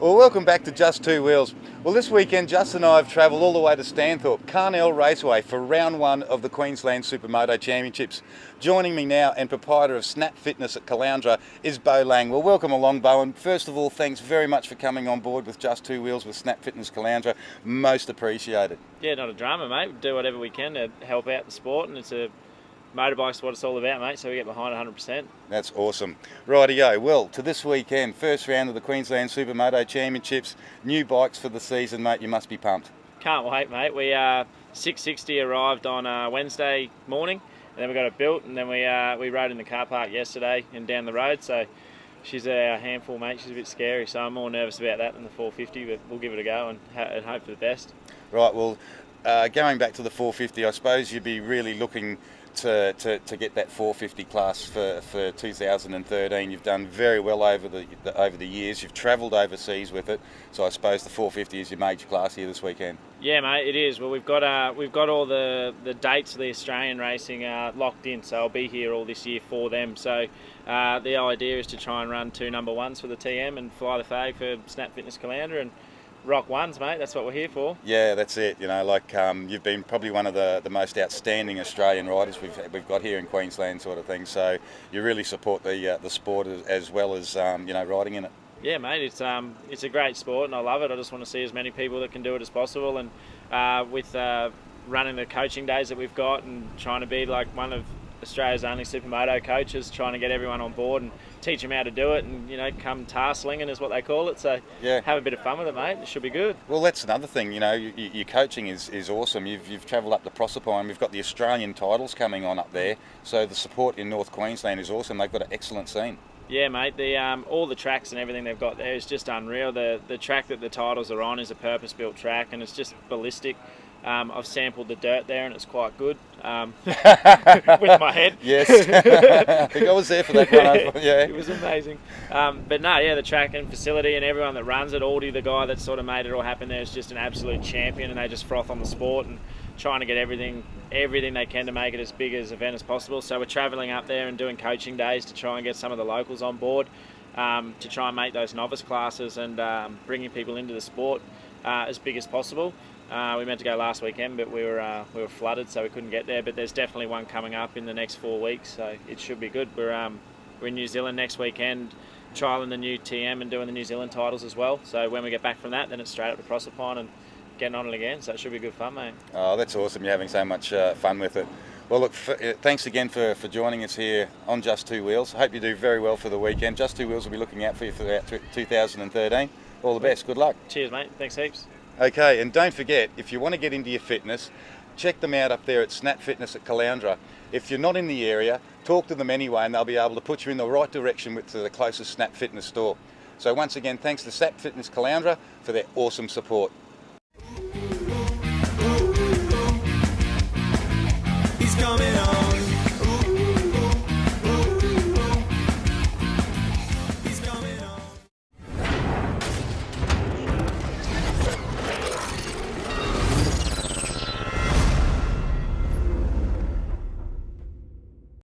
Well, welcome back to Just2wheelz. Well, this weekend, Justin and I have travelled all the way to Stanthorpe, Carnell Raceway for round one of the Queensland Supermoto Championships. Joining me now and proprietor of Snap Fitness at Caloundra is Beau Laing. Well, welcome along, Beau, and first of all, thanks very much for coming on board with Just2wheelz with Snap Fitness Caloundra. Most appreciated. Yeah, not a drama, mate. We do whatever we can to help out the sport, and motorbike's what it's all about, mate, so we get behind 100%. That's awesome. Rightio. Well, to this weekend, first round of the Queensland Supermoto Championships, new bikes for the season, mate. You must be pumped. Can't wait, mate. We 660 arrived on Wednesday morning, and then we got it built, and then we rode in the car park yesterday and down the road, so she's a handful, mate. She's a bit scary, so I'm more nervous about that than the 450, but we'll give it a go and hope for the best. Right, well, going back to the 450, I suppose you'd be really looking to get that 450 class for 2013. You've done very well over the years. You've travelled overseas with it, so I suppose the 450 is your major class here this weekend. Yeah, mate, it is. Well, we've got all the dates of the Australian racing locked in, so I'll be here all this year for them. So the idea is to try and run 2 number ones for the TM and fly the flag for Snap Fitness Caloundra and rock ones, mate. That's what we're here for. Yeah, that's it. You know, like you've been probably one of the most outstanding Australian riders we've got here in Queensland, sort of thing. So you really support the sport as well as riding in it. Yeah, mate. It's a great sport and I love it. I just want to see as many people that can do it as possible. And with running the coaching days that we've got and trying to be like one of Australia's only supermoto coaches, trying to get everyone on board and teach them how to do it, and come tar slinging is what they call it. So yeah, have a bit of fun with it, mate. It should be good. Well, that's another thing. Your coaching is awesome. You've travelled up to Proserpine. We've got the Australian titles coming on up there, so the support in North Queensland is awesome. They've got an excellent scene. Yeah, mate. The all the tracks and everything they've got there is just unreal. The track that the titles are on is a purpose-built track, and it's just ballistic. I've sampled the dirt there and it's quite good with my head. Yes, I think I was there for that one. Yeah, it was amazing. But no, yeah, the track and facility and everyone that runs it, Aldi, the guy that sort of made it all happen there, is just an absolute champion, and they just froth on the sport and trying to get everything they can to make it as big as event as possible. So we're travelling up there and doing coaching days to try and get some of the locals on board to try and make those novice classes and bringing people into the sport as big as possible. We meant to go last weekend, but we were flooded, so we couldn't get there. But there's definitely one coming up in the next 4 weeks, so it should be good. We're in New Zealand next weekend, trialling the new TM and doing the New Zealand titles as well. So when we get back from that, then it's straight up to Proserpine and getting on it again. So it should be good fun, mate. Oh, that's awesome! You're having so much fun with it. Well, look, thanks again for joining us here on Just2wheelz. I hope you do very well for the weekend. Just2wheelz will be looking out for you for 2013. All the best. Good luck. Cheers, mate. Thanks heaps. Okay, and don't forget, if you want to get into your fitness, check them out up there at Snap Fitness at Caloundra. If you're not in the area, talk to them anyway and they'll be able to put you in the right direction to the closest Snap Fitness store. So once again, thanks to Snap Fitness Caloundra for their awesome support.